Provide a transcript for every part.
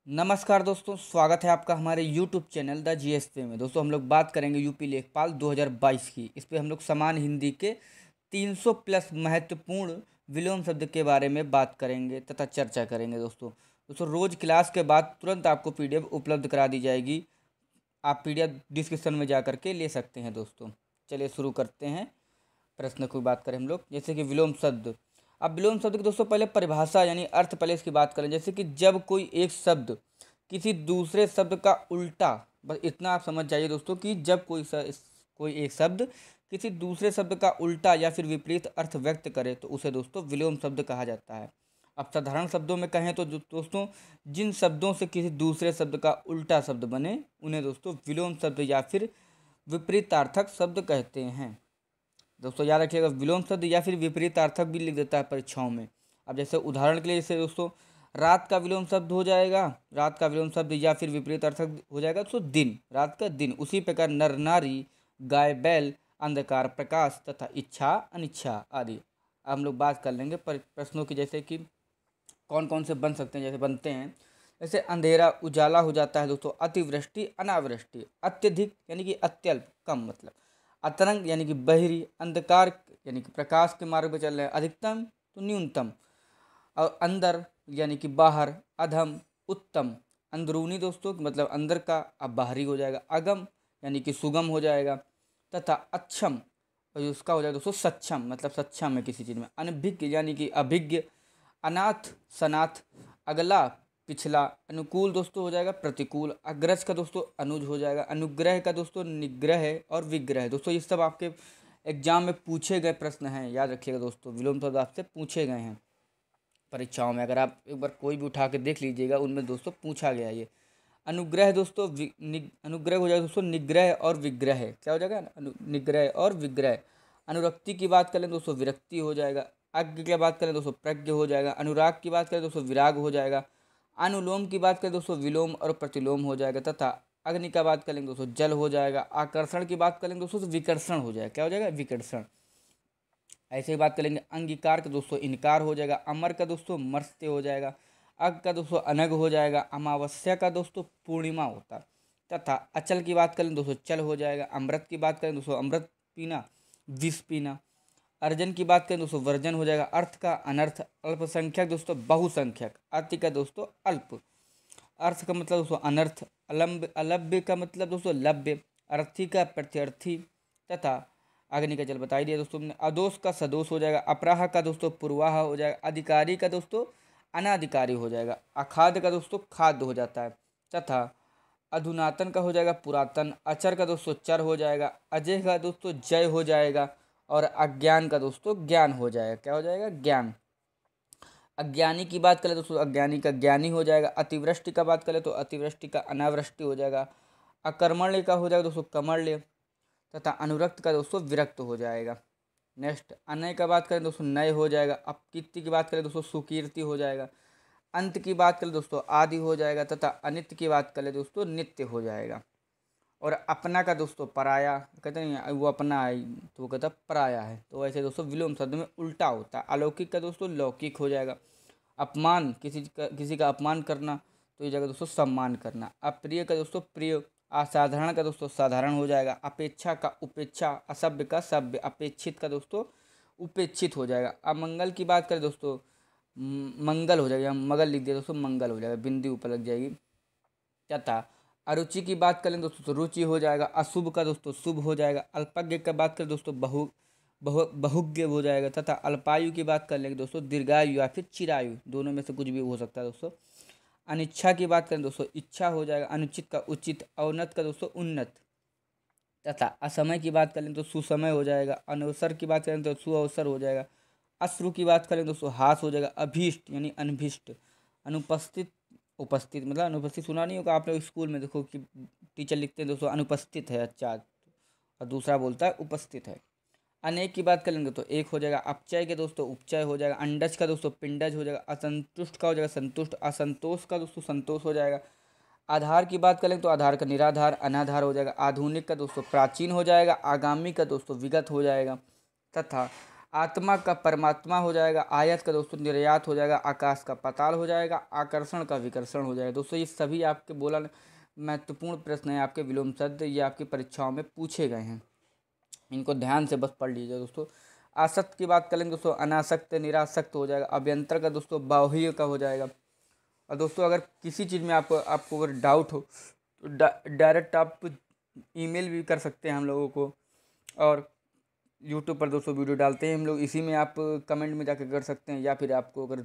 नमस्कार दोस्तों, स्वागत है आपका हमारे YouTube चैनल द GSP में। दोस्तों हम लोग बात करेंगे यूपी लेखपाल 2022 की। इस पे हम लोग समान हिंदी के 300 प्लस महत्वपूर्ण विलोम शब्द के बारे में बात करेंगे तथा चर्चा करेंगे। दोस्तों रोज क्लास के बाद तुरंत आपको PDF उपलब्ध करा दी जाएगी। आप PDF डिस्क्रिप्शन में जा करके ले सकते हैं। दोस्तों चलिए शुरू करते हैं। प्रश्न की बात करें हम लोग, जैसे कि विलोम शब्द। अब विलोम शब्द की दोस्तों पहले परिभाषा यानी अर्थ पहले इसकी बात करें। जैसे कि जब कोई एक शब्द किसी दूसरे शब्द का उल्टा, बस इतना आप समझ जाइए दोस्तों कि जब कोई एक शब्द किसी दूसरे शब्द का उल्टा या फिर विपरीत अर्थ व्यक्त करे तो उसे दोस्तों विलोम शब्द कहा जाता है। अब साधारण शब्दों में कहें तो दोस्तों जिन शब्दों से किसी दूसरे शब्द का उल्टा शब्द बने उन्हें दोस्तों विलोम शब्द या फिर विपरीतार्थक शब्द कहते हैं। दोस्तों याद रखिएगा, विलोम शब्द या फिर विपरीतार्थक भी लिख देता है परीक्षाओं में। अब जैसे उदाहरण के लिए, जैसे दोस्तों रात का विलोम शब्द हो जाएगा, रात का विलोम शब्द या फिर विपरीतार्थक हो जाएगा दोस्तों दिन, रात का दिन। उसी प्रकार नर नारी, गाय बैल, अंधकार प्रकाश तथा इच्छा अनिच्छा आदि। अब हम लोग बात कर लेंगे प्रश्नों की, जैसे कि कौन कौन से बन सकते हैं। जैसे बनते हैं, जैसे अंधेरा उजाला हो जाता है दोस्तों, अतिवृष्टि अनावृष्टि, अत्यधिक यानी कि अत्यल्प कम मतलब, अतरंग यानी कि बहिरी, अंधकार यानी कि प्रकाश के मार्ग पर चल रहे हैं, अधिकतम तो न्यूनतम, और अंदर यानी कि बाहर, अधम उत्तम, अंदरूनी दोस्तों मतलब अंदर का, अब बाहरी हो जाएगा, अगम यानी कि सुगम हो जाएगा, तथा अक्षम और उसका हो जाएगा दोस्तों सक्षम मतलब सक्षम है किसी चीज़ में, अनभिज्ञ यानी कि अभिज्ञ, अनाथ सनाथ, अगला पिछला, अनुकूल दोस्तों हो जाएगा प्रतिकूल, अग्रज का दोस्तों अनुज हो जाएगा, अनुग्रह का दोस्तों निग्रह और विग्रह। दोस्तों ये सब आपके एग्जाम में पूछे गए प्रश्न हैं, याद रखिएगा दोस्तों। विलोम शब्द आपसे पूछे गए हैं परीक्षाओं में, अगर आप एक बार कोई भी उठा के देख लीजिएगा उनमें दोस्तों पूछा गया ये। अनुग्रह दोस्तों अनुग्रह हो जाएगा दोस्तों निग्रह और विग्रह, क्या हो जाएगा निग्रह और विग्रह। अनुरक्ति की बात करें दोस्तों विरक्ति हो जाएगा, अज्ञ की बात करें दोस्तों प्रज्ञ हो जाएगा, अनुराग की बात करें दोस्तों विराग हो जाएगा, अनुलोम की बात करें दोस्तों विलोम और प्रतिलोम हो जाएगा, तथा अग्नि का बात करेंगे दोस्तों जल हो जाएगा, आकर्षण की बात करेंगे दोस्तों तो विकर्षण हो जाएगा, क्या हो जाएगा विकर्षण। ऐसे ही बात करेंगे अंगीकार का दोस्तों इनकार हो जाएगा, अमर का दोस्तों मर्त्य हो जाएगा, अग का दोस्तों अनग हो जाएगा, अमावस्या का दोस्तों पूर्णिमा होता है, तथा अचल की बात करें दोस्तों चल हो जाएगा, अमृत की बात करें दोस्तों अमृत पीना विष पीना, अर्जन की बात करें दोस्तों वर्जन हो जाएगा, अर्थ का अनर्थ, अल्पसंख्यक दोस्तों बहुसंख्यक, अति का दोस्तों अल्प, अर्थ का मतलब दोस्तों अनर्थ, अलम्ब अलभ्य का मतलब दोस्तों लभ्य, अर्थी का प्रत्यर्थी, तथा अग्नि का जल बता ही दिया दोस्तों हमने। अदोष का सदोष हो जाएगा, अपराह का दोस्तों पूर्वाह हो जाएगा, अधिकारी का दोस्तों अनाधिकारी हो जाएगा, अखाद्य का दोस्तों खाद्य हो जाता है, तथा अधुनातन का हो जाएगा पुरातन, अचर का दोस्तों चर हो जाएगा, अजय का दोस्तों जय हो जाएगा, और अज्ञान का दोस्तों ज्ञान हो जाएगा, क्या हो जाएगा ज्ञान। अज्ञानी की बात करें दोस्तों अज्ञानी का ज्ञानी हो जाएगा, अतिवृष्टि का बात करें तो अतिवृष्टि का अनावृष्टि हो जाएगा, अकर्मण्य का हो जाएगा दोस्तों कमर्ल्य, तथा अनुरक्त का दोस्तों विरक्त हो जाएगा। नेक्स्ट अनय का बात करें दोस्तों नय हो जाएगा, अपकीर्ति की बात करें दोस्तों सुकीर्ति हो जाएगा, अंत की बात करें दोस्तों आदि हो जाएगा, तथा अनित्य की बात करें दोस्तों नित्य हो जाएगा। और अपना का दोस्तों पराया, कहते नहीं वो अपना है तो वो कहता पराया है, तो वैसे दोस्तों विलोम शब्द में उल्टा होता है। अलौकिक का दोस्तों लौकिक हो जाएगा, अपमान किसी का अपमान करना तो ये जगह दोस्तों सम्मान करना, अप्रिय का दोस्तों प्रिय, असाधारण का दोस्तों साधारण हो जाएगा, अपेक्षा का उपेक्षा, असभ्य का सभ्य, अपेक्षित का दोस्तों उपेक्षित हो जाएगा। अमंगल की बात करें दोस्तों मंगल हो जाएगा, मगल लिख दिया दोस्तों मंगल हो जाएगा, बिंदी ऊपर लग जाएगी। तथा अरुचि की बात करें दोस्तों तो रुचि हो जाएगा, अशुभ का दोस्तों शुभ हो जाएगा, अल्पज्ञ का बात करें दोस्तों बहुज्ञ हो जाएगा, तथा अल्पायु की बात कर लेंगे दोस्तों दीर्घायु या फिर चिरायु, दोनों में से कुछ भी हो सकता है दोस्तों। अनिच्छा की बात करें दोस्तों इच्छा हो जाएगा, अनुचित का उचित, अवनत का दोस्तों उन्नत, तथा असमय की बात करें तो सुसमय हो जाएगा, अनवसर की बात करें तो सुअवसर हो जाएगा, अश्रु की बात करें दोस्तों हास हो जाएगा, अभीष्ट यानी अनभिष्ट, अनुपस्थित उपस्थित मतलब अनुपस्थित सुना नहीं होगा आप लोग स्कूल में, देखो कि टीचर लिखते हैं दोस्तों अनुपस्थित है अच्छा, और दूसरा बोलता है उपस्थित है। अनेक की बात करेंगे तो एक हो जाएगा, अपचय के दोस्तों उपचय हो जाएगा, अंडज का दोस्तों पिंडज हो जाएगा, असंतुष्ट का हो जाएगा संतुष्ट, असंतोष का दोस्तों संतोष हो जाएगा। आधार की बात करें तो आधार का निराधार अनाधार हो जाएगा, आधुनिक का दोस्तों प्राचीन हो जाएगा, आगामी का दोस्तों विगत हो जाएगा, तथा आत्मा का परमात्मा हो जाएगा, आयात का दोस्तों निर्यात हो जाएगा, आकाश का पाताल हो जाएगा, आकर्षण का विकर्षण हो जाएगा। दोस्तों ये सभी आपके बोला महत्वपूर्ण प्रश्न है, आपके विलोम शब्द ये आपकी परीक्षाओं में पूछे गए हैं, इनको ध्यान से बस पढ़ लीजिए दोस्तों। आसक्त की बात करेंगे दोस्तों अनासक्त निरासक्त हो जाएगा। अभ्यंतर का दोस्तों बाह्य का हो जाएगा। और दोस्तों अगर किसी चीज़ में आपको अगर डाउट हो तो डायरेक्ट आप ईमेल भी कर सकते हैं हम लोगों को, और यूट्यूब पर दोस्तों वीडियो डालते हैं हम लोग, इसी में आप कमेंट में जाके कर सकते हैं, या फिर आपको अगर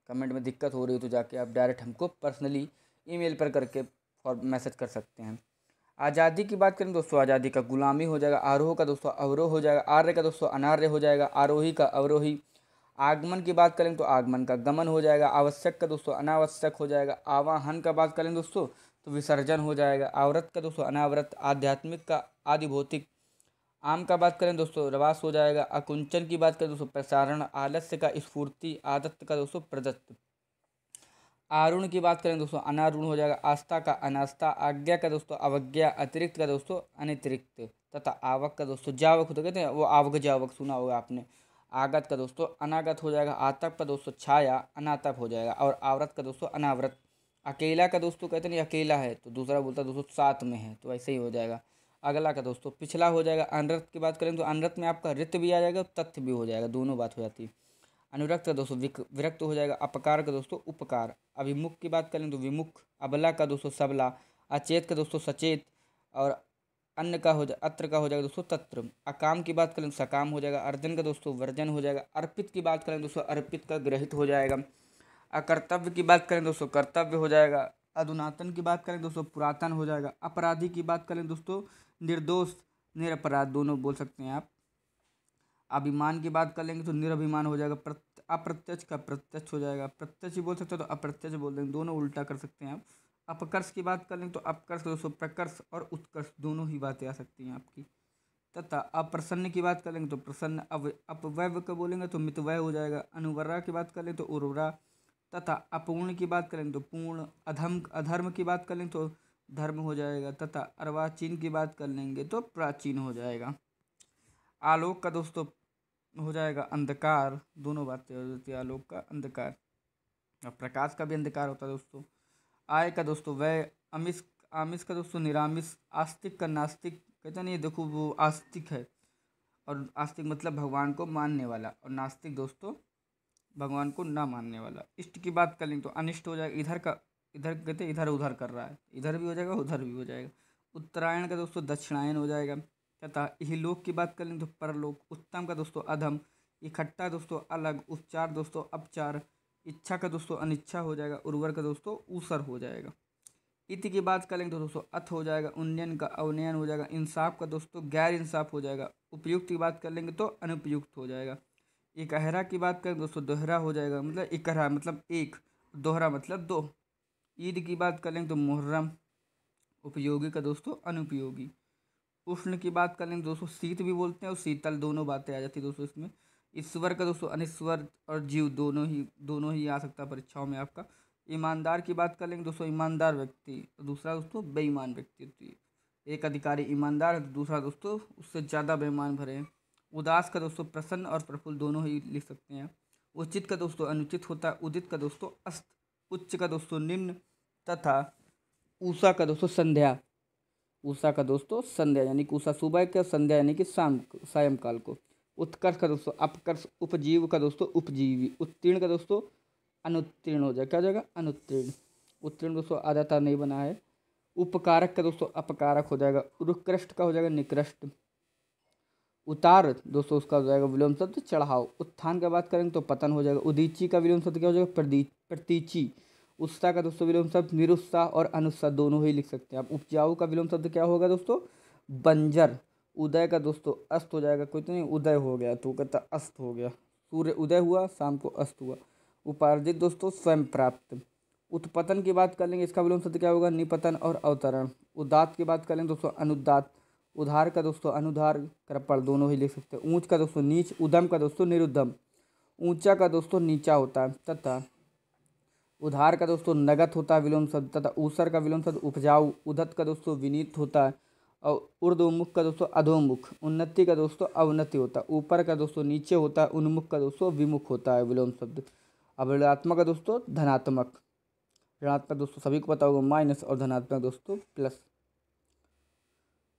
कमेंट में दिक्कत हो रही है तो जाके आप डायरेक्ट हमको पर्सनली ईमेल पर करके और मैसेज कर सकते हैं। आज़ादी की बात करें दोस्तों, आज़ादी का गुलामी हो जाएगा। आरोह का दोस्तों अवरोह हो जाएगा। आर्य का दोस्तों अनार्य हो जाएगा। आरोही का अवरोही। आगमन की बात करें तो आगमन का गमन हो जाएगा। आवश्यक का दोस्तों अनावश्यक हो जाएगा। आवाहन का बात करें दोस्तों तो विसर्जन हो जाएगा। आवृत का दोस्तों अनावृत। आध्यात्मिक का आदि भौतिक। आम का बात करें दोस्तों रवास हो जाएगा। अकुंचन की बात करें दोस्तों प्रसारण। आलस्य का स्फूर्ति। आदत्त का दोस्तों प्रदत्त। आरुण की बात करें दोस्तों अनारुण हो जाएगा। आस्था का अनास्था। आज्ञा का दोस्तों अवज्ञा। अतिरिक्त का दोस्तों अनतिरिक्त। तथा आवक का दोस्तों जावक होता कहते हैं वो आवक जावक सुना होगा आपने। आगत का दोस्तों अनागत हो जाएगा। आतप का दोस्तों छाया। अनातप हो जाएगा। और आवृत का दोस्तों अनावृत। अकेला का दोस्तों कहते नहीं अकेला है तो दूसरा बोलता है दोस्तों साथ में है, तो ऐसे ही हो जाएगा। अगला का दोस्तों पिछला हो जाएगा। अनृत की बात करें तो अनृत में आपका रित भी आ जाएगा और तथ्य भी हो जाएगा, दोनों बात हो जाती है। अनुरक्त का दोस्तों विरक्त हो जाएगा। अपकार का दोस्तों उपकार। अभिमुख की बात करें तो विमुख। अबला का दोस्तों सबला। अचेत का दोस्तों सचेत। और अन्न का हो जाए अत्र का हो जाएगा दोस्तों तत्र। अकाम की बात करें तो सकाम हो जाएगा। अर्जन का दोस्तों वर्जन हो जाएगा। अर्पित की बात करें दोस्तों अर्पित का ग्रहित हो जाएगा। अकर्तव्य की बात करें दोस्तों कर्तव्य हो जाएगा। अधुनातन की बात करें दोस्तों पुरातन हो जाएगा। अपराधी की बात करें दोस्तों निर्दोष निरपराध दोनों बोल सकते हैं आप। अभिमान की बात कर लेंगे तो निरभिमान हो जाएगा। अप्रत्यक्ष का प्रत्यक्ष हो जाएगा। प्रत्यक्ष ही बोल सकते हो तो अप्रत्यक्ष बोल देंगे, दोनों उल्टा कर सकते हैं आप। अपकर्ष की बात कर लेंगे तो अपकर्ष दोस्तों प्रकर्ष और उत्कर्ष दोनों ही बातें आ सकती हैं आपकी। तथा अप्रसन्न की बात करेंगे तो प्रसन्न। अपव्यय का बोलेंगे तो मितव्यय हो जाएगा। अनुवर्रा की बात करें तो उर्वरा। तथा अपूर्ण की बात करें तो पूर्ण। अधर्म की बात करें तो धर्म हो जाएगा। तथा अर्वाचीन की बात कर लेंगे तो प्राचीन हो जाएगा। आलोक का दोस्तों हो जाएगा अंधकार, दोनों बातें हो जाती है। आलोक का अंधकार और प्रकाश का भी अंधकार होता है दोस्तों। आय का दोस्तों वह। अमिष आमिष का दोस्तों निरामिष। आस्तिक का नास्तिक कहते नहीं, देखो वो आस्तिक है, और आस्तिक मतलब भगवान को मानने वाला, और नास्तिक दोस्तों भगवान को ना मानने वाला। इष्ट की बात कर लेंगे तो अनिष्ट हो जाएगा। इधर कहते इधर उधर कर रहा है, इधर भी हो जाएगा उधर भी हो जाएगा। उत्तरायण का दोस्तों दक्षिणायन हो जाएगा। तथा इहलोक की बात कर लेंगे तो परलोक। उत्तम का दोस्तों अधम। इकट्ठा दोस्तों अलग। उपचार दोस्तों अपचार। इच्छा का दोस्तों अनिच्छा हो जाएगा। उर्वर का दोस्तों ऊसर हो जाएगा। इति की बात करेंगे तो दोस्तों अथ हो जाएगा। उन्नयन का अवनयन हो जाएगा। इंसाफ का दोस्तों गैर इंसाफ हो जाएगा। उपयुक्त की बात कर लेंगे तो अनुपयुक्त हो जाएगा। इकहरा की बात करें दोस्तों दोहरा हो जाएगा, मतलब इकहरा मतलब एक, दोहरा मतलब दो। ईद की बात कर लेंगे तो मुहर्रम। उपयोगी का दोस्तों अनुपयोगी। उष्ण की बात कर लेंगे दोस्तों शीत भी बोलते हैं और शीतल, दोनों बातें आ जाती है दोस्तों इसमें। ईश्वर का दोस्तों अनिश्वर और जीव दोनों ही आ सकता है परीक्षाओं में आपका। ईमानदार की बात कर लेंगे दोस्तों ईमानदार व्यक्ति, दूसरा दोस्तों बेईमान व्यक्ति। एक अधिकारी ईमानदार है तो दूसरा दोस्तों उससे ज़्यादा बेईमान भरे हैं। उदास का दोस्तों प्रसन्न और प्रफुल्ल दोनों ही लिख सकते हैं। उचित का दोस्तों अनुचित होता है। उदित का दोस्तों अस्त। उच्च का दोस्तों निम्न। तथा ऊषा का दोस्तों संध्या। उषा का दोस्तों संध्या यानी कि उषा सुबह का, संध्या यानी कि सायंकाल को। उत्कर्ष का दोस्तों अपकर्ष। उपजीव का दोस्तों उपजीवी। उत्तीर्ण का दोस्तों अनुत्तीर्ण हो जाएगा, क्या हो जाएगा अनुत्तीर्ण। उत्तीर्ण दोस्तों आधाता नहीं बना है। उपकारक का दोस्तों अपकारक हो जाएगा। उत्कृष्ट का हो जाएगा निकृष्ट। उतार दोस्तों उसका हो जाएगा विलोम शब्द चढ़ाओ। उत्थान का बात करेंगे तो पतन हो जाएगा। उदीची का विलोम शब्द क्या हो जाएगा प्रतीची। उत्साह का दोस्तों विलोम शब्द निरुत्साह और अनुत्साह दोनों ही लिख सकते हैं आप। उपजाऊ का विलोम शब्द क्या होगा दोस्तों बंजर। उदय का दोस्तों अस्त हो जाएगा, कोई तो नहीं उदय हो गया तो कहता अस्त हो गया। सूर्य उदय हुआ शाम को अस्त हुआ। उपार्जित दोस्तों स्वयं प्राप्त। उत्पतन की बात कर लेंगे, इसका विलोम शब्द क्या होगा निपतन और अवतरण। उदात की बात कर लेंगे दोस्तों अनुदात। उधार का दोस्तों अनुधार कृपण दोनों ही लिख सकते हैं। ऊंच का दोस्तों नीच। उधम का दोस्तों निरुद्धम। ऊंचा का दोस्तों नीचा होता है। तथा उधार का दोस्तों नगत होता है विलोम शब्द। तथा ऊसर का विलोम शब्द उपजाऊ। उदत का दोस्तों विनीत होता है। और ऊर्ध्वमुख का दोस्तों अधोमुख, उन्नति का दोस्तों अवनति होता है, ऊपर का दोस्तों नीचे होता है, उन्मुख का दोस्तों विमुख होता है विलोम शब्द। अब ऋणात्मक का दोस्तों धनात्मक, ऋणात्मक दोस्तों सभी को पता होगा माइनस, और धनात्मक दोस्तों प्लस।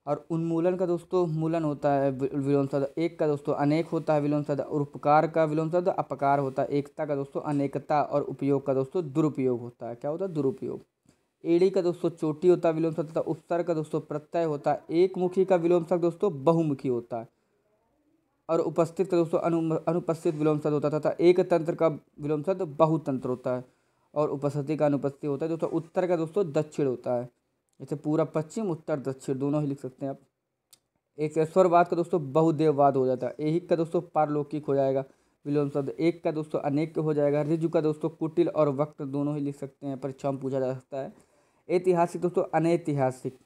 और उन्मूलन का दोस्तों मूलन होता है विलोम शब्द, एक का दोस्तों अनेक होता है विलोम शब्द, और उपकार का विलोम शब्द अपकार होता है, एकता का दोस्तों अनेकता, और उपयोग का दोस्तों दुरुपयोग होता है। क्या होता है? दुरुपयोग। एड़ी का दोस्तों चोटी होता है विलोम शब्द तथा उपसर्ग का दोस्तों प्रत्यय होता है। एक मुखी का विलोम शब्द दोस्तों बहुमुखी होता है। और उपस्थित का दोस्तों अनुपस्थित विलोम शब्द होता है तथा एक तंत्र का विलोम शब्द बहुतंत्र होता है। और उपस्थिति का अनुपस्थिति होता है दोस्तों। उत्तर का दोस्तों दक्षिण होता है, जैसे पूरा पश्चिम, उत्तर दक्षिण दोनों ही लिख सकते हैं आप। एक ईश्वरवाद का दोस्तों बहुदेववाद हो जाता है। ऐहिक का दोस्तों पारलौकिक हो जाएगा विलोम शब्द। एक का दोस्तों अनेक हो जाएगा। ऋजु का दोस्तों कुटिल और वक्त दोनों ही लिख सकते हैं, परीक्षा में पूछा जा सकता है। ऐतिहासिक दोस्तों अनैतिहासिक।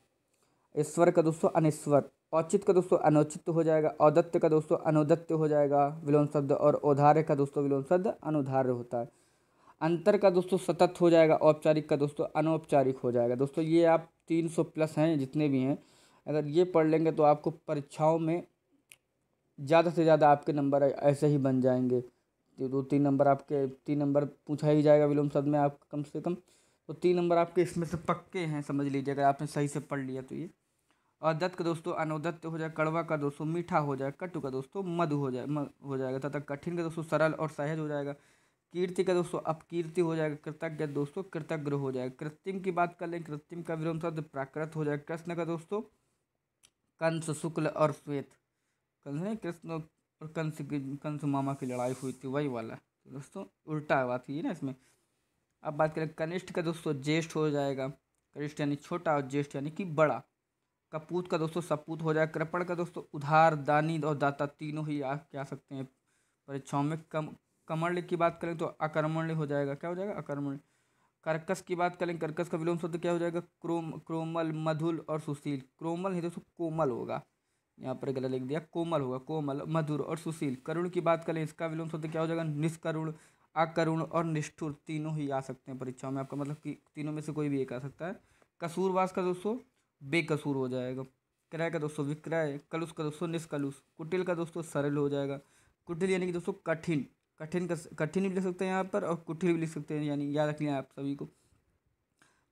ईश्वर का दोस्तों अनिश्वर। औचित्य का दोस्तों अनौचित्य हो जाएगा। औदत्य का दोस्तों अनुदत्य हो जाएगा विलोम शब्द। और औदार्य का दोस्तों विलोम शब्द अनुधार्य होता है। अंतर का दोस्तों सतत हो जाएगा। औपचारिक का दोस्तों अनौपचारिक हो जाएगा। दोस्तों ये आप 300 प्लस हैं जितने भी हैं, अगर ये पढ़ लेंगे तो आपको परीक्षाओं में ज़्यादा से ज़्यादा आपके नंबर ऐसे ही बन जाएंगे। तो 2-3 नंबर आपके, 3 नंबर पूछा ही जाएगा विलोम शब्द में आपका कम से कम, तो 3 नंबर आपके इसमें से पक्के हैं, समझ लीजिए अगर आपने सही से पढ़ लिया तो ये। और दत्त का दोस्तों अनुदत्त हो जाएगा। कड़वा का दोस्तों मीठा हो जाएगा। कटु का दोस्तों मधु हो जाएगा तथा कठिन का दोस्तों सरल और सहज हो जाएगा। कीर्ति का दोस्तों अपकीर्ति हो जाएगा। कृतज्ञ दोस्तों कृतज्ञ हो जाएगा। कृत्रिम की बात कर लें, कृत्रिम का विलोम शब्द प्राकृत हो जाएगा। कृष्ण का दोस्तों कंस शुक्ल और श्वेत। कंस नहीं, कृष्ण और कंस मामा की लड़ाई हुई थी वही वाला, तो दोस्तों उल्टा बात थी ना इसमें। अब बात करें कनिष्ठ का दोस्तों ज्येष्ठ हो जाएगा। कनिष्ठ यानी छोटा और ज्येष्ठ यानी कि बड़ा। कपूत का दोस्तों सपूत हो जाएगा। कृपण का दोस्तों उधार, दानी और दाता तीनों ही आ सकते हैं परीक्षाओं में। कमर्ण्य की बात करें तो अकर्मण्य हो जाएगा। क्या हो जाएगा? अकर्मण्य। कर्कश की बात करें, कर्कश का विलोम शब्द क्या हो जाएगा? क्रोमल, मधुर और सुशील। क्रोमल है दोस्तों कोमल होगा, यहाँ पर गलत लिख दिया, कोमल होगा। कोमल, मधुर और सुशील। करुण की बात करें, इसका विलोम शब्द क्या हो जाएगा? निष्करुण, अकरुण और निष्ठुर तीनों ही आ सकते हैं परीक्षाओं में आपका, मतलब कि तीनों में से कोई भी एक आ सकता है। कसूरवास का दोस्तों बेकसूर हो जाएगा। क्रय का दोस्तों विक्रय। कलुष का दोस्तों निष्कलुष। कुटिल का दोस्तों सरल हो जाएगा। कुटिल यानी कि दोस्तों कठिन। कठिन भी लिख सकते हैं यहाँ पर, और कुटिल भी लिख सकते हैं, यानी याद रख लिया आप सभी को।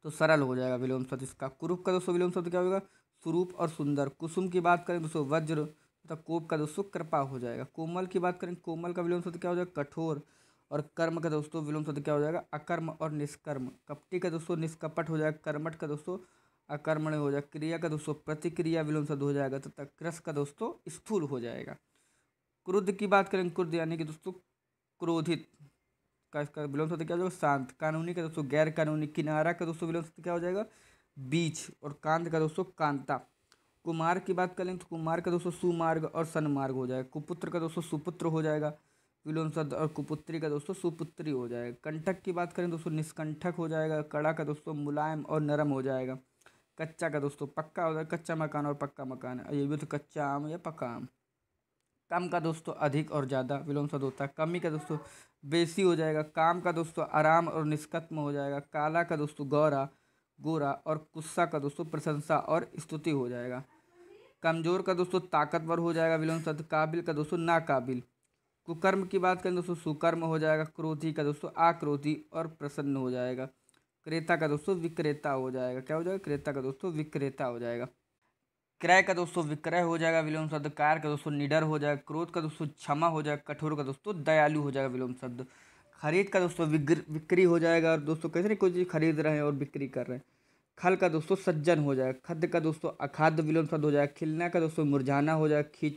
तो सरल हो जाएगा विलोम शब्द इसका। कुरूप का दोस्तों विलोम शब्द क्या होगा? स्वरूप और सुंदर। कुसुम की बात करें दोस्तों वज्र तथा कोप का दोस्तों कृपा हो जाएगा। कोमल की बात करें, कोमल का विलोम शब्द क्या हो जाएगा? कठोर। और कर्म का दोस्तों विलोम शब्द क्या हो जाएगा? अकर्म और निष्कर्म। कपटी का दोस्तों निष्कपट हो जाएगा। कर्मठ का दोस्तों अकर्मण्य हो जाएगा। क्रिया का दोस्तों प्रतिक्रिया विलोम शब्द हो जाएगा तथा कृष का दोस्तों स्थूल हो जाएगा। क्रुद्ध की बात करें, क्रुद्ध यानी कि दोस्तों क्रोधित का इसका विलोम शब्द क्या हो जाएगा? शांत। कानूनी का दोस्तों गैर कानूनी। किनारा का दोस्तों विलोम शब्द क्या हो जाएगा? बीच। और कांत का दोस्तों कांता। कुमार की बात करें तो कुमार का दोस्तों सुमार्ग और सन्मार्ग हो जाएगा। कुपुत्र का दोस्तों सुपुत्र हो जाएगा विलोम शब्द, और कुपुत्री का दोस्तों सुपुत्री हो जाएगा। कंटक की बात करें दोस्तों निष्कंठक हो जाएगा। कड़ा का दोस्तों मुलायम और नरम हो जाएगा। कच्चा का दोस्तों पक्का हो जाएगा। कच्चा मकान और पक्का मकान, ये भी तो कच्चा आम या पक्का आम। कम का दोस्तों अधिक और ज़्यादा विलोम शब्द होता है। कमी का दोस्तों बेसी हो जाएगा। काम का दोस्तों आराम और निष्कत्म हो जाएगा। काला का दोस्तों गोरा और गुस्सा का दोस्तों प्रशंसा और स्तुति हो जाएगा। कमजोर का दोस्तों ताकतवर हो जाएगा विलोम शब्द। काबिल का दोस्तों नाकाबिल। कुकर्म की बात करें दोस्तों सुकर्म हो जाएगा। क्रोधी का दोस्तों आक्रोधी और प्रसन्न हो जाएगा। क्रेता का दोस्तों विक्रेता हो जाएगा। क्या हो जाएगा? क्रेता का दोस्तों विक्रेता हो जाएगा। क्रय का दोस्तों विक्रय हो जाएगा विलोम शब्द। कार का दोस्तों निडर हो जाएगा। क्रोध का दोस्तों क्षमा हो जाएगा। कठोर का दोस्तों दयालु हो जाएगा विलोम शब्द। खरीद का दोस्तों बिक्री हो जाएगा। और दोस्तों कैसे कोई चीज़ खरीद रहे हैं और बिक्री कर रहे हैं। खल का दोस्तों सज्जन हो जाएगा। खाद्य का दोस्तों अखाद्य विलोम शब्द हो जाएगा। खिलना का दोस्तों मुरझाना हो जाएगा।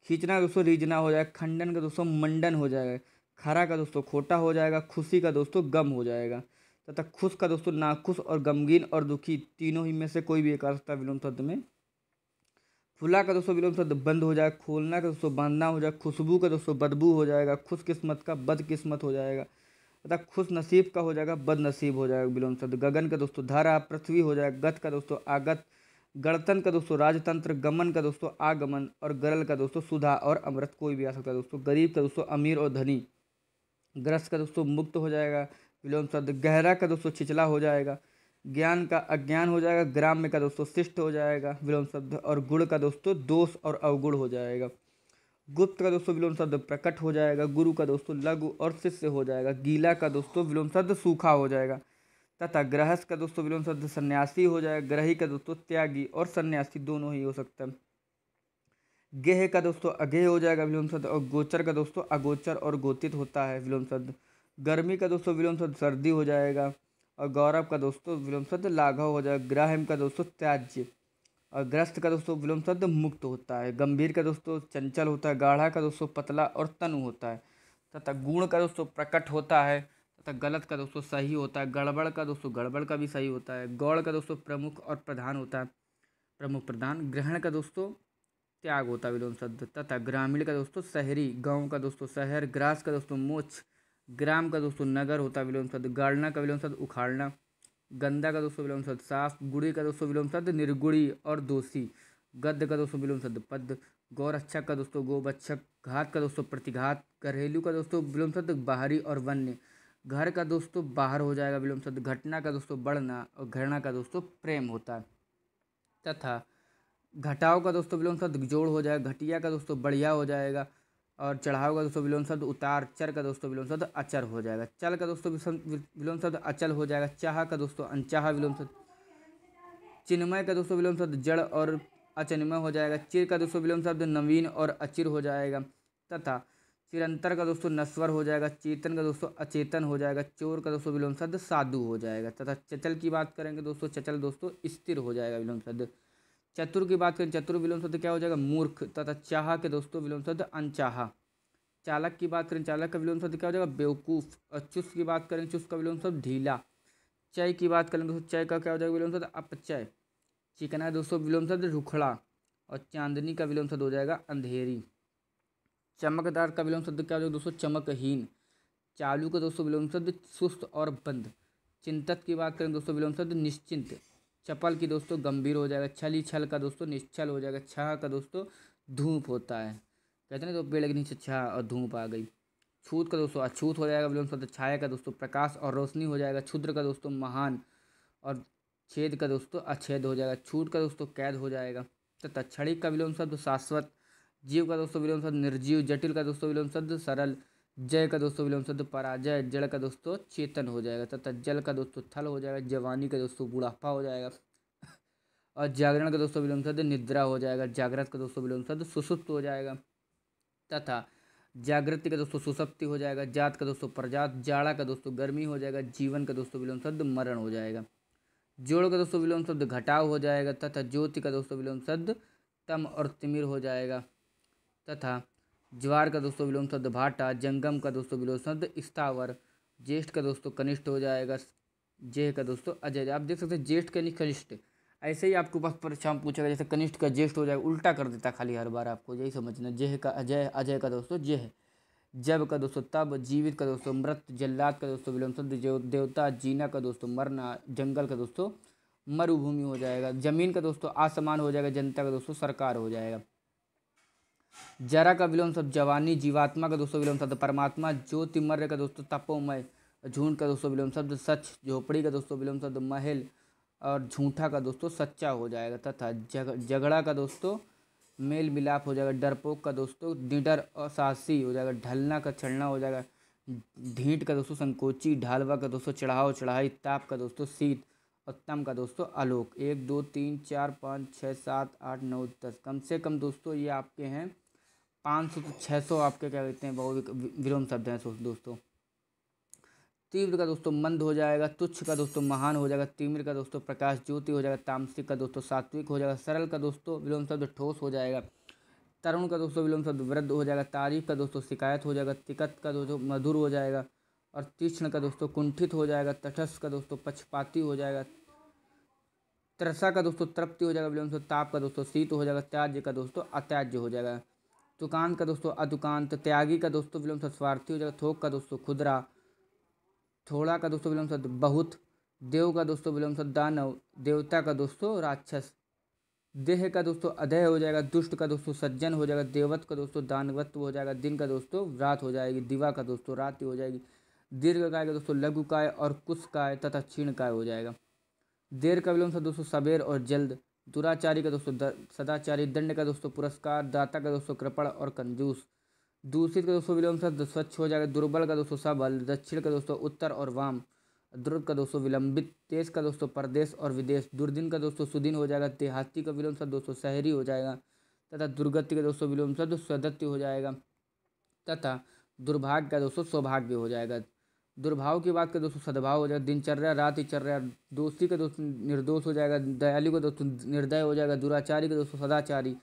खींचना का दोस्तों रीझना हो जाएगा। खंडन का दोस्तों मंडन हो जाएगा। खरा का दोस्तों खोटा हो जाएगा। खुशी का दोस्तों गम हो जाएगा तथा खुश का दोस्तों नाखुश और गमगीन और दुखी तीनों ही में से कोई भी एक आ सकता है विलोम शब्द में। फुला का दोस्तों विलोम शब्द बंद हो जाएगा। खोलना का दोस्तों बांधना हो जाएगा। खुशबू का दोस्तों बदबू हो जाएगा। खुशकिस्मत का बदकिस्मत हो जाएगा तथा खुश नसीब का हो जाएगा बदनसीब हो जाएगा विलोम शब्द। गगन का दोस्तों धारा। पृथ्वी हो जाएगा गत का दोस्तों आगत। गणतंत्र का दोस्तों राजतंत्र। गमन का दोस्तों आगमन। और गरल का दोस्तों सुधा और अमृत कोई भी आ सकता है दोस्तों। गरीब का दोस्तों अमीर और धनी। ग्रस्त का दोस्तों मुक्त हो जाएगा विलोम शब्द। गहरा का दोस्तों छिचला हो जाएगा। ज्ञान का अज्ञान हो जाएगा, ग्राम्य का दोस्तों शिष्ट हो जाएगा विलोम शब्द, और गुण का दोस्तों दोष और अवगुण हो जाएगा। गुप्त का दोस्तों विलोम शब्द प्रकट हो जाएगा, गुरु का दोस्तों लघु और शिष्य हो जाएगा, गीला का दोस्तों विलोम शब्द सूखा हो जाएगा, तथा गृहस्थ का दोस्तों विलोम शब्द सन्यासी हो जाएगा, ग्रही का दोस्तों त्यागी और सन्यासी दोनों ही हो सकता है। गेह का दोस्तों अगेह हो जाएगा विलोम शब्द, और गोचर का दोस्तों अगोचर और गोतित होता है विलोम शब्द। गर्मी का दोस्तों विलोम शब्द सर्दी हो जाएगा, और गौरव का दोस्तों विलोम शब्द लाघव हो जाएगा। ग्राह्यम का दोस्तों त्याज्य, और ग्रस्त का दोस्तों विलोम शब्द मुक्त होता है। गंभीर का दोस्तों चंचल होता है, गाढ़ा का दोस्तों पतला और तनु होता है, तथा गुण का दोस्तों प्रकट होता है, तथा गलत का दोस्तों सही होता है। गड़बड़ का दोस्तों गड़बड़ का भी सही होता है। गौड़ का दोस्तों प्रमुख और प्रधान होता है, प्रमुख प्रधान। ग्रहण का दोस्तों त्याग होता है विलोम शब्द, तथा ग्रामीण का दोस्तों शहरी, गांव का दोस्तों शहर, ग्रास का दोस्तों मोक्ष, ग्राम का दोस्तों नगर होता है विलोम शब्द। गाड़ना का विलोम शब्द उखाड़ना। गंदा का दोस्तों विलोम शब्द साफ। गुड़ी का दोस्तों विलोम शब्द निर्गुड़ी और दोषी। गद्य का दोस्तों विलोम शब्द पद। गौरक्षक का दोस्तों गोबच्छक। घात का दोस्तों प्रतिघात। घरेलू का दोस्तों विलोम शब्द बाहरी और वन्य। घर का दोस्तों बाहर हो जाएगा विलोम शब्द। घटना का दोस्तों बढ़ना, और घृणा का दोस्तों प्रेम होता है, तथा घटाव का दोस्तों विलोम शब्द जोड़ हो जाएगा। घटिया का दोस्तों बढ़िया हो जाएगा, और चढ़ाव का दोस्तों विलोम शब्द उतार। चर का दोस्तों विलोम शब्द अचर हो जाएगा। चल का दोस्तों विलोम शब्द अचल हो जाएगा। चाह का दोस्तों अनचाह विलोम शब्द। चिन्मय का दोस्तों विलोम शब्द जड़ और अचिन्मय हो जाएगा। चिर का दोस्तों विलोम शब्द नवीन और अचिर हो जाएगा, तथा चिरंतर का दोस्तों नश्वर हो जाएगा। चेतन का दोस्तों अचेतन हो जाएगा। चोर का दोस्तों विलोम शब्द साधु हो जाएगा, तथा चचल की बात करेंगे दोस्तों, चचल दोस्तों स्थिर हो जाएगा विलोम शब्द। चतुर की बात करें, चतुर विलोम शब्द क्या हो जाएगा, मूर्ख, तथा चाह के दोस्तों विलोम शब्द अनचाहा। चालक की बात करें, चालक का विलोम शब्द क्या हो जाएगा, बेवकूफ़। और चुस्त की बात करें, चुस्त का विलोम शब्द ढीला। चय की बात करें दोस्तों, चय का क्या हो जाएगा विलोम शब्द अपचय। चिकना दोस्तों विलोम शब्द रुखड़ा, और चांदनी का विलोम शब्द हो जाएगा अंधेरी। चमकदार का विलोम शब्द क्या हो जाएगा दोस्तों, चमकहीन। चालू का दोस्तों विलोम शब्द सुस्त और बंद। चिंतक की बात करें दोस्तों, विलोम शब्द निश्चिंत। चपल की दोस्तों गंभीर हो जाएगा। छली छल का दोस्तों निश्चल हो जाएगा। छाह का दोस्तों धूप होता है, कहते हैं तो पेड़ के नीचे छाह और धूप आ गई। छूत का दोस्तों अछूत हो जाएगा विलोम शब्द। छाया का दोस्तों प्रकाश और रोशनी हो जाएगा। क्षुद्र का दोस्तों महान, और छेद का दोस्तों अछेद हो जाएगा। छूट का दोस्तों कैद हो जाएगा, तथा क्षणिक का विलोम शब्द शाश्वत। जीव का दोस्तों विलोम शब्द निर्जीव। जटिल का दोस्तों विलोम शब्द सरल। जय का दोस्तों विलोम शब्द पराजय। जड़ का दोस्तों चेतन हो जाएगा, तथा जल का दोस्तों थल हो जाएगा। जवानी का दोस्तों बुढ़ापा हो जाएगा, और जागरण का दोस्तों विलोम शब्द निद्रा हो जाएगा। जागृत का दोस्तों विलोम शब्द सुसुप्त हो जाएगा, तथा जागृति का दोस्तों सुसप्ति हो जाएगा। जात का दोस्तों प्रजात। जाड़ा का दोस्तों गर्मी हो जाएगा। जीवन का दोस्तों विलोम शब्द मरण हो जाएगा। जोड़ का दोस्तों विलोम शब्द घटाव हो जाएगा, तथा ज्योति का दोस्तों विलोम शब्द तम और तिमिर हो जाएगा, तथा ज्वार का दोस्तों विलोम शब्द भाटा। जंगम का दोस्तों विलोम शब्द स्थावर। ज्येष्ठ का दोस्तों कनिष्ठ हो जाएगा। जेह का दोस्तों अजय। आप देख सकते हैं ज्येष्ठ का नहीं कनिष्ठ, ऐसे ही आपके पास परीक्षा में पूछेगा, जैसे कनिष्ठ का ज्येष्ठ हो जाएगा, उल्टा कर देता खाली हर बार, आपको यही समझना। जेह का अजय। अजय का दोस्तों जेह। जब का दोस्तों तब। जीवित का दोस्तों मृत। जल्लाद का दोस्तों विलोम शब्द देवता। जीना का दोस्तों मरना। जंगल का दोस्तों मरुभूमि हो जाएगा। जमीन का दोस्तों आसमान हो जाएगा। जनता का दोस्तों सरकार हो जाएगा। जरा का विलोम शब्द जवानी। जीवात्मा का दोस्तों विलोम शब्द परमात्मा। ज्योतिमर्य का दोस्तों तपोमय। झूठ का दोस्तों विलोम शब्द सच। झोपड़ी का दोस्तों विलोम शब्द महल, और झूठा का दोस्तों सच्चा हो जाएगा, तथा झगड़ा का दोस्तों मेल मिलाप हो जाएगा। डरपोक का दोस्तों निडर और साहसी हो जाएगा। ढलना का छलना हो जाएगा। ढीठ का दोस्तों संकोची। ढालवा का दोस्तों चढ़ाव चढ़ाई। ताप का दोस्तों शीत, और तम का दोस्तों आलोक। 1 2 3 4 5 6 7 8 9 10, कम से कम दोस्तों ये आपके हैं 500 से 600 आपके क्या कहते हैं बहु विलोम शब्द हैं दोस्तों। तीव्र का दोस्तों मंद हो जाएगा। तुच्छ का दोस्तों महान हो जाएगा। तिमिर का दोस्तों प्रकाश ज्योति हो जाएगा। तामसिक का दोस्तों सात्विक हो जाएगा। सरल का दोस्तों विलोम शब्द ठोस हो जाएगा। तरुण का दोस्तों विलोम शब्द वृद्ध हो जाएगा। तारीफ का दोस्तों शिकायत हो जाएगा। तिकत का दोस्तों मधुर हो जाएगा, और तीक्ष्ण का दोस्तों कुंठित हो जाएगा। तटस्थ का दोस्तों पक्षपाती हो जाएगा। त्रसा का दोस्तों तृप्ति हो जाएगा विलोम शब्द। ताप का दोस्तों शीत हो जाएगा। त्याज्य का दोस्तों अत्याज्य हो जाएगा। तुकांत का दोस्तों अतुकांत। त्यागी का दोस्तों विलोम शब्द स्वार्थी हो जाएगा। थोक का दोस्तों खुदरा। थोड़ा का दोस्तों विलोम शब्द बहुत। देव का दोस्तों विलोम शब्द दानव। देवता का दोस्तों राक्षस। देह का दोस्तों अधय हो जाएगा। दुष्ट का दोस्तों सज्जन हो जाएगा। देवत्व का दोस्तों दानवत्व हो जाएगा। दिन का दोस्तों रात हो जाएगी। दिवा का दोस्तों रात हो जाएगी। दीर्घ काय का दोस्तों लघु काय और कुश काय तथा क्षीण काय हो जाएगा। देर का विलोम शब्द दोस्तों सबेर और जल्द। दुराचारी का दोस्तों सदाचारी। दंड का दोस्तों पुरस्कार। दाता का दोस्तों कृपण और कंजूस। दूषित का दोस्तों विलोम शब्द स्वच्छ हो जाएगा। दुर्बल का दोस्तों सबल। दक्षिण का दोस्तों उत्तर और वाम। द्रुत का दोस्तों विलंबित। तेज का दोस्तों परदेश और विदेश। दुर्दिन का दोस्तों सुदिन हो जाएगा। देहाती का विलोम शब्द दोस्तों शहरी हो जाएगा। तथा दुर्गति का दोस्तों विलोम शब्द स्वदत्य हो जाएगा। तथा दुर्भाग्य का दोस्तों सौभाग्य हो जाएगा। दुर्भाव की बात का दोस्तों सद्भाव हो जाएगा। दिनचर्या रातिचर्या। दोषी का दोस्तों निर्दोष हो जाएगा। दयालु का दोस्तों निर्दय हो जाएगा। दुराचारी का दोस्तों सदाचारी।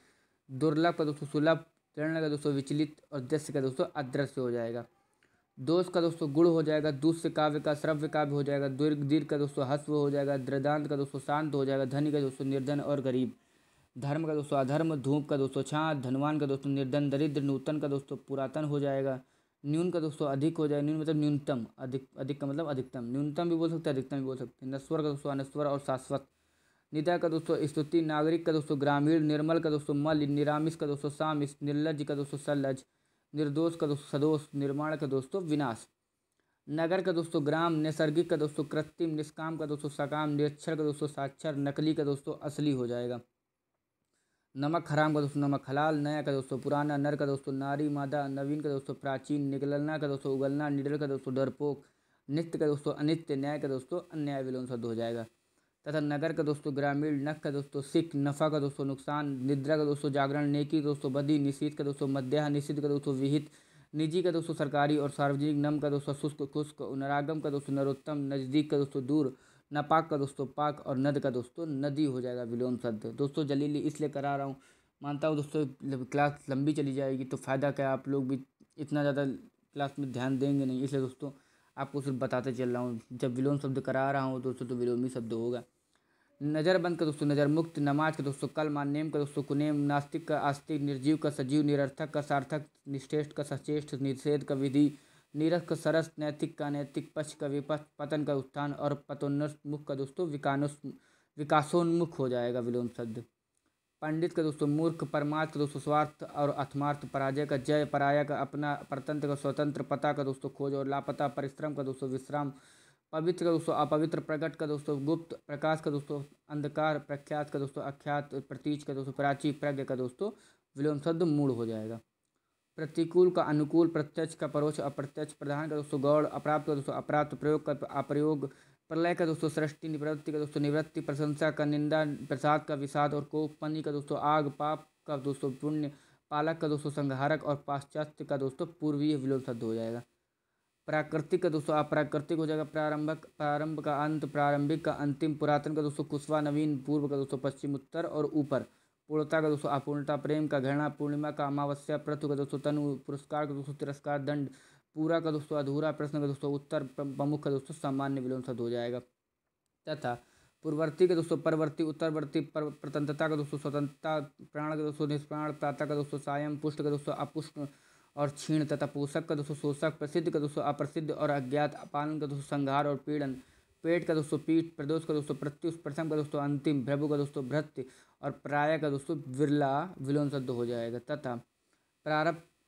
दुर्लभ का दोस्तों सुलभ। प्रेरणा का दोस्तों विचलित और दृश्य का दोस्तों अदृश्य हो जाएगा। दोष का दोस्तों गुण हो जाएगा। दूष्य काव्य का श्रव्य काव्य हो जाएगा। दीर्घ का दोस्तों हस्व हो जाएगा। दृदांत का दोस्तों शांत हो जाएगा। धनी का दोस्तों निर्धन और गरीब। धर्म का दोस्तों अधर्म। धूप का दोस्तों छाँ। धनवान का दोस्तों निर्धन दरिद्र। नूतन का दोस्तों पुरातन हो जाएगा। न्यून का दोस्तों अधिक हो जाएगा। न्यून मतलब न्यूनतम। अधिक अधिक का मतलब अधिकतम। न्यूनतम भी बोल सकते हैं अधिकतम भी बोल सकते हैं। नश्वर का दोस्तों अनश्वर और शाश्वत। निदा का दोस्तों स्तुति। नागरिक का दोस्तों ग्रामीण। निर्मल का दोस्तों मल। निरामिष का दोस्तों सामिस। निर्लज का दोस्तों सलज। निर्दोष का दोस्तों सदोष। निर्माण का दोस्तों विनाश। नगर का दोस्तों ग्राम। नैसर्गिक का दोस्तों कृत्रिम। निष्काम का दोस्तों सकाम। निरक्षर का दोस्तों साक्षर। नकली का दोस्तों असली हो जाएगा। नमक हराम का दोस्तों नमक हलाल। नया का दोस्तों पुराना। नर का दोस्तों नारी मादा। नवीन का दोस्तों प्राचीन। निगलना का दोस्तों उगलना। निडर का दोस्तों डरपोक। नित्य का दोस्तों अनित्य। न्याय का दोस्तों अन्याय विलोम शब्द हो जाएगा। तथा नगर का दोस्तों ग्रामीण। नख का दोस्तों सिख। नफा का दोस्तों नुकसान। निद्रा का दोस्तों जागरण। नेकी का दोस्तों बदी। निषेध का दोस्तों मध्याह। निषिद्ध का दोस्तों विहित। निजी का दोस्तों सरकारी और सार्वजनिक। नम का दोस्तों शुष्क खुश्क। नरागम का दोस्तों नरोत्तम। नज़दीक का दोस्तों दूर। नापाक का दोस्तों पाक और नद का दोस्तों नदी हो जाएगा विलोम शब्द। दोस्तों जलीली इसलिए करा रहा हूँ, मानता हूँ दोस्तों क्लास लंबी चली जाएगी तो फ़ायदा क्या, आप लोग भी इतना ज़्यादा क्लास में ध्यान देंगे नहीं, इसलिए दोस्तों आपको सिर्फ बताते चल रहा हूँ। जब विलोम शब्द करा रहा हूँ दोस्तों तो विलोमी शब्द होगा। नज़रबंद का दोस्तों नज़र मुक्त। नमाज का दोस्तों कलमा। नेम का दोस्तों कुनेम। नास्तिक का आस्तिक। निर्जीव का सजीव। निरर्थक का सार्थक। निश्चेष्ट का सचेष्ट। निषेध का विधि। नीरस का सरस। नैतिक का नैतिक। पक्ष का विपक्ष। पतन का उत्थान और पतोन्मुख का दोस्तों विकासोन्मुख हो जाएगा विलोम शब्द। पंडित का दोस्तों मूर्ख। परमार्थ का दोस्तों स्वार्थ और अथमार्थ। पराजय का जय। पराया का अपना। परतंत्र का स्वतंत्र। पता का दोस्तों खोज और लापता। परिश्रम का दोस्तों विश्राम। पवित्र का दोस्तों अपवित्र। प्रकट का दोस्तों गुप्त। प्रकाश का दोस्तों अंधकार। प्रख्यात का दोस्तों अख्यात। प्रतीच का दोस्तों प्राची। प्रज्ञ का दोस्तों विलोम शब्द मूढ़ हो जाएगा। प्रतिकूल का अनुकूल। प्रत्यक्ष का परोक्ष। अप्रत्यक्ष। प्रधान का दोस्तों गौड़। अप्राप्त का दोस्तों अप्राप्त। प्रयोग का अप्रयोग। प्रलय का दोस्तों सृष्टि। निवृत्ति का दोस्तों निवृत्ति। प्रशंसा का निंदा। प्रसाद का विषाद और कोप। पनी का दोस्तों आग। पाप का दोस्तों पुण्य। पालक का दोस्तों संहारक और पाश्चात्य का दोस्तों पूर्वीय विलोम शब्द हो जाएगा। प्राकृतिक का दोस्तों अप्राकृतिक हो जाएगा। प्रारंभक प्रारंभ का अंत। प्रारंभिक का अंतिम। पुरातन का दोस्तों कुशवा। नवीन। पूर्व का दोस्तों पश्चिम उत्तर और ऊपर। पूर्णता का दोस्तों अपूर्णता। प्रेम का घृणा। पूर्णिमा का अमावस्या। पृथु का दोस्तों तनु। पुरस्कार का दोस्तों तिरस्कार। दंड। पूरा का दोस्तों अधूरा। प्रश्न का दोस्तों उत्तर। प्रमुख का दोस्तों सामान्य विलोम शब्द हो जाएगा। तथा पूर्ववर्ती के दोस्तों परवर्ती। उत्तरवर्ती। प्रतंत्रता का दोस्तों स्वतंत्रता। प्राण का दोस्तों निष्प्राण। प्रातः का दोस्तों सायं। पुष्ट का दोस्तों अपुष्ट और क्षीण। तथा पोषक का दोस्तों शोषक। प्रसिद्ध का दोस्तों अप्रसिद्ध और अज्ञात। अपालन का दोस्तों संहार और पीड़न। पेट का दोस्तों पीठ। प्रदोष का दोस्तों प्रत्युष। प्रथम का दोस्तों अंतिम। भ्रभु का दोस्तों भृत्य और प्राय का दोस्तों विरला विलोम शब्द हो जाएगा। तथा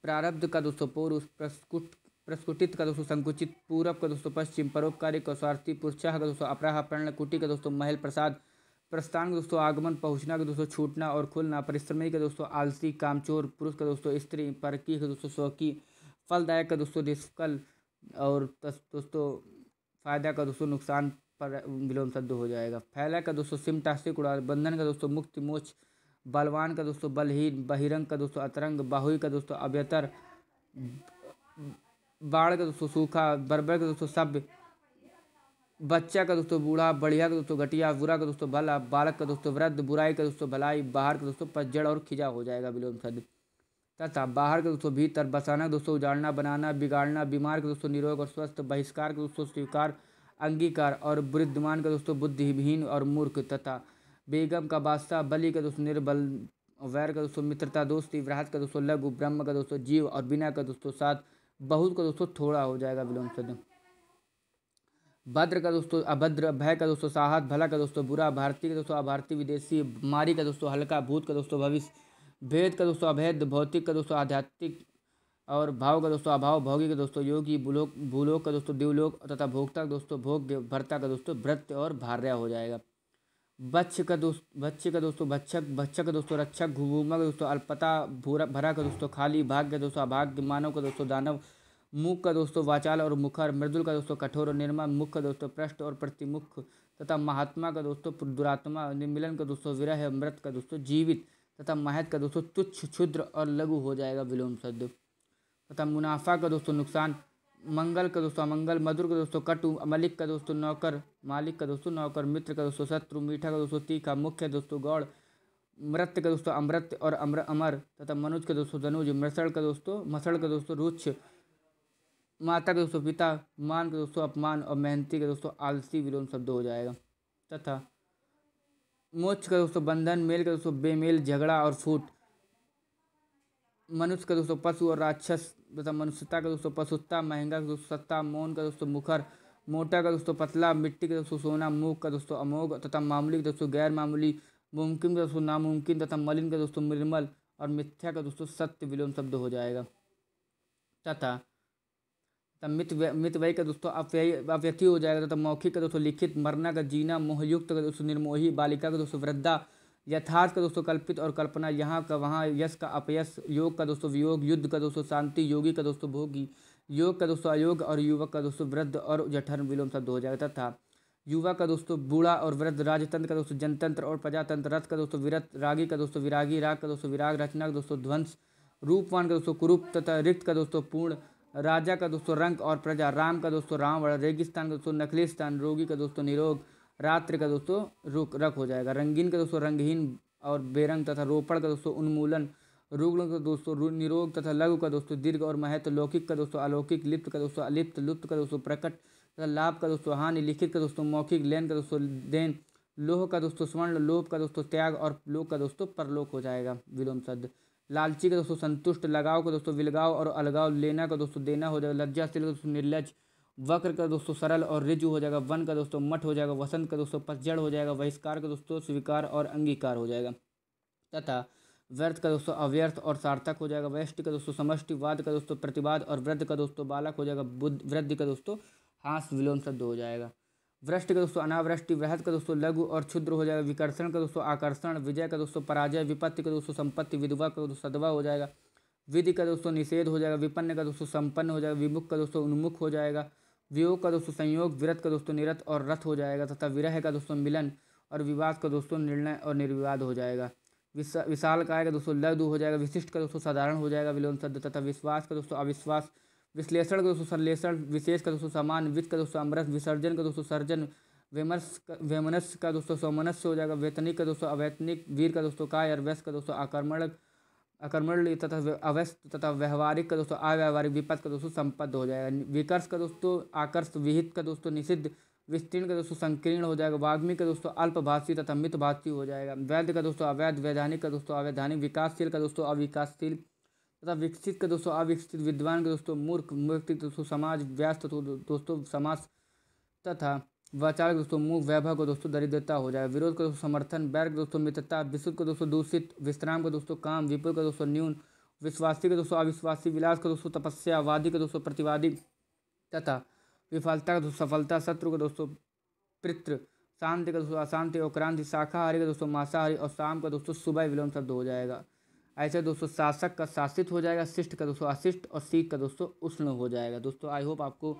प्रारब्ध का दोस्तों पूर्व। प्रस्फुटित का दोस्तों संकुचित। पूरब का दोस्तों पश्चिम। परोपकारी का स्वार्थी। पुरचाह का दोस्तों अपराह। प्रण कुटी का दोस्तों महल प्रसाद। प्रस्थान का दोस्तों आगमन। पहुँचना का दोस्तों छूटना और खुलना। परिश्रमी का दोस्तों आलसी कामचोर। पुरुष का दोस्तों स्त्री। परकी का दोस्तों स्वकी। फलदायक का दोस्तों निष्फल और दोस्तों फायदा का दोस्तों नुकसान पर विलोम शब्द हो जाएगा। फैला का दोस्तों सिमटा सिक उड़ा। बंधन का दोस्तों मुक्ति मोक्ष। बलवान का दोस्तों बलहीन। बहिरंग का दोस्तों अतरंग। बाहुई का दोस्तों अभ्यतर। बाढ़ का दोस्तों सूखा। बर्बर का दोस्तों सभ्य। बच्चा का दोस्तों बूढ़ा। बढ़िया का दोस्तों घटिया। बुरा का दोस्तों भला। बालक का दोस्तों वृद्ध। बुराई का दोस्तों भलाई। बाहर का दोस्तों पतझड़ और खिजा हो जाएगा विलोम शब्द। तथा बाहर का दोस्तों भीतर। बसाना दोस्तों उजाड़ना बनाना बिगाड़ना। बीमार का दोस्तों निरोग और स्वस्थ। बहिष्कार का दोस्तों स्वीकार अंगीकार और बुद्धिमान का दोस्तों बुद्धिहीन और मूर्ख। तथा बेगम का बादशाह। बलि का दोस्तों निर्बल। वैर का दोस्तों मित्रता दोस्ती। वृहत का दोस्तों लघु। ब्रह्म का दोस्तों जीव और बिना का दोस्तों सात। बहुत का दोस्तों थोड़ा हो जाएगा विलोम शब्द। भद्र का दोस्तों अभद्र। भय का दोस्तों साहस। भला का दोस्तों बुरा। भारतीय का दोस्तों अभारती विदेशी। मारी का दोस्तों हल्का। भूत का दोस्तों भविष्य। भेद का दोस्तों अभेद। भौतिक का दोस्तों आध्यात्मिक और भाव का दोस्तों अभाव। भोगी का दोस्तों योगी। भूलोक का दोस्तों दिवलोक तथा भोक्ता का दोस्तों भोग्य। भर्ता का दोस्तों भृत्य और भार्या हो जाएगा। बच्चे का दोस्तों भक्षक, भक्षक का दोस्तों रक्षक, घुघुमा का दोस्तों अल्पता, भूरा भरा का दोस्तों खाली, भाग्य का दोस्तों अभाग्य, मानव का दोस्तों दानव, मूक का दोस्तों वाचाल और मुखर, मृदुल का दोस्तों कठोर और निर्मल, मुख का दोस्तों पृष्ठ और प्रतिमुख तथा महात्मा का दोस्तों दुरात्मा, निर्मिलन का दोस्तों विरह, मृत का दोस्तों जीवित तथा महत का दोस्तों तुच्छ क्षुद्र और लघु हो जाएगा विलोम शब्द। तथा मुनाफा का दोस्तों नुकसान, मंगल का दोस्तों अमंगल, मधुर का दोस्तों कटु, मलिक का दोस्तों नौकर, मालिक का दोस्तों नौकर, मित्र का दोस्तों शत्रु, मीठा का दोस्तों तीखा, मुख्य दोस्तों गौड़, मृत्य का दोस्तों अमृत और अमर तथा मनुज का दोस्तों धनुज, मसड़ का दोस्तों रुक्ष, माता का दोस्तों पिता, मान का दोस्तों अपमान और मेहनती का दोस्तों आलसी विलोम शब्द हो जाएगा। तथा मोक्ष का दोस्तों बंधन, मेल का दोस्तों बेमेल, झगड़ा और फूट, मनुष्य का दोस्तों पशु और राक्षस तथा मनुष्यता का दोस्तों पशुत्ता, महंगा का दोस्तों सत्ता, मौन का दोस्तों मुखर, मोटा का दोस्तों पतला, मिट्टी का दोस्तों सोना, मूक का दोस्तों अमोघ तथा मामूली का दोस्तों गैर मामूली, मुमकिन का दोस्तों नामुमकिन तथा मलिन का दोस्तों निर्मल और मिथ्या का दोस्तों सत्य विलोम शब्द हो जाएगा। तथा मितव्ययी का दोस्तों अव्यथी हो जाएगा तथा मौखिक का दोस्तों लिखित, मरना का जीना, मोहयुक्त का दोस्तों निर्मोही, बालिका का दोस्तों वृद्धा, यथार्थ का दोस्तों कल्पित और कल्पना, यहाँ का वहाँ, यश का अपयश, योग का दोस्तों वियोग, युद्ध का दोस्तों शांति, योगी का दोस्तों भोगी, योग का दोस्तों अयोग और युवक का दोस्तों वृद्ध और जठर विलोम शब्द हो जाएगा। तथा युवा का दोस्तों बूढ़ा और वृद्ध, राजतंत्र का दोस्तों जनतंत्र और प्रजातंत्र, रथ का दोस्तों विरत, रागी का दोस्तों विरागी, राग का दोस्तों विराग, रचना का दोस्तों ध्वंस, रूपवान का दोस्तों कुरूप तथा रिक्त का दोस्तों पूर्ण, राजा का दोस्तों रंक और प्रजा, राम का दोस्तों रावण, रेगिस्तान का दोस्तों नखलिस्तान, रोगी का दोस्तों निरोग, रात्रि का दोस्तों रुक रख हो जाएगा, रंगीन का दोस्तों रंगहीन और बेरंग तथा रोपण का दोस्तों उन्मूलन, रुग्ण का दोस्तों निरोग तथा लघु का दोस्तों दीर्घ और महत्व, लौकिक का दोस्तों अलौकिक, लिप्त का दोस्तों अलिप्त, लुप्त का दोस्तों प्रकट तथा लाभ का दोस्तों हानि, लिखित का दोस्तों मौखिक, लेन का दोस्तों देन, लोह का दोस्तों स्वर्ण, लोभ का दोस्तों त्याग और लोक का दोस्तों परलोक हो जाएगा विलोम शब्द। लालची का दोस्तों संतुष्ट, लगाव का दोस्तों विलगाव और अलगाव, लेना का दोस्तों देना हो जाएगा, लज्जाशील का दोस्तों निर्लज, वक्र का दोस्तों सरल और ऋजु हो जाएगा, वन का दोस्तों मठ हो जाएगा, वसंत का दोस्तों पतझड़ हो जाएगा, बहिष्कार का दोस्तों स्वीकार और अंगीकार हो जाएगा। तथा व्यर्थ का दोस्तों अव्यर्थ और सार्थक हो जाएगा, वैष्टि का दोस्तों समष्टि, वाद का दोस्तों प्रतिवाद और वृद्ध का दोस्तों बालक हो जाएगा, बुद्ध वृद्धि का दोस्तों हास विलोम शब्द हो जाएगा। वृष्टि का दोस्तों अनावृष्टि, वृहत का दोस्तों लघु और क्षुद्र हो जाएगा, विकर्षण का दोस्तों आकर्षण, विजय का दोस्तों पराजय, विपत्ति का दोस्तों संपत्ति, विधवा का दोस्तों सदवा हो जाएगा, विधि का दोस्तों निषेध हो जाएगा, विपन्न का दोस्तों संपन्न हो जाएगा, विमुख का दोस्तों उन्मुख हो जाएगा, वियोग का दोस्तों संयोग, विरत का दोस्तों निरत और रथ हो जाएगा, तथा विरह का दोस्तों मिलन और विवाद का दोस्तों निर्णय और निर्विवाद हो जाएगा। विशाल काय का दोस्तों लघु हो जाएगा, विशिष्ट का दोस्तों साधारण हो जाएगा विलोम शब्द। तथा विश्वास का दोस्तों अविश्वास, विश्लेषण का दोस्तों संश्लेषण, विशेष का दोस्तों समान, वित्त का दोस्तों अमृत, विसर्जन का दोस्तों सर्जन, वैमनस्य का दोस्तों सौमनस्य हो जाएगा, वैतनिक का दोस्तों अवैतनिक, वीर का दोस्तों काय और व्यस्त का दोस्तों आक्रमण तथा अव्यस्त तथा व्यवहारिक का दोस्तों अव्यवहारिक, विपद का दोस्तों संपद हो जाएगा, विकर्ष का दोस्तों आकर्ष, विहित का दोस्तों निषिद्ध, विस्तीर्ण का दोस्तों संकीर्ण हो जाएगा, वाग्मी का दोस्तों अल्पभाषी तथा मितभाषी हो जाएगा, वैध का दोस्तों अवैध, वैधानिक का दोस्तों अवैधानिक, विकासशील का दोस्तों अविकासशील तथा विकसित का दोस्तों अविकसित, विद्वान का दोस्तों मूर्ख, मूर्ख दोस्तों समाज, व्यस्त दोस्तों समाज तथा वाचाल का दोस्तों मुख, वैभव का दोस्तों दरिद्रता हो जाएगा, विरोध का दोस्तों समर्थन, बैर का दोस्तों मित्रता, विशुद्ध का दोस्तों दूषित, विश्राम का दोस्तों काम, विपुल का दोस्तों न्यून, विश्वासी का दोस्तों अविश्वासी, विलास का दोस्तों तपस्या, वादी का दोस्तों प्रतिवादी तथा विफलता का दोस्तों सफलता, शत्रु का दोस्तों पितृ, शांति का दोस्तों अशांति और क्रांति, शाकाहारी का दोस्तों मांसाहारी और शाम का दोस्तों सुबह विलोम शब्द हो जाएगा। ऐसे दोस्तों शासक का शासित हो जाएगा, शिष्ट का दोस्तों अशिष्ट और शीत का दोस्तों उष्ण हो जाएगा। दोस्तों आई होप आपको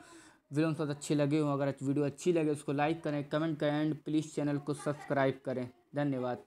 विलोम शब्द अच्छे लगे हों। अगर वीडियो अच्छी लगे उसको लाइक करें, कमेंट करें एंड प्लीज़ चैनल को सब्सक्राइब करें। धन्यवाद।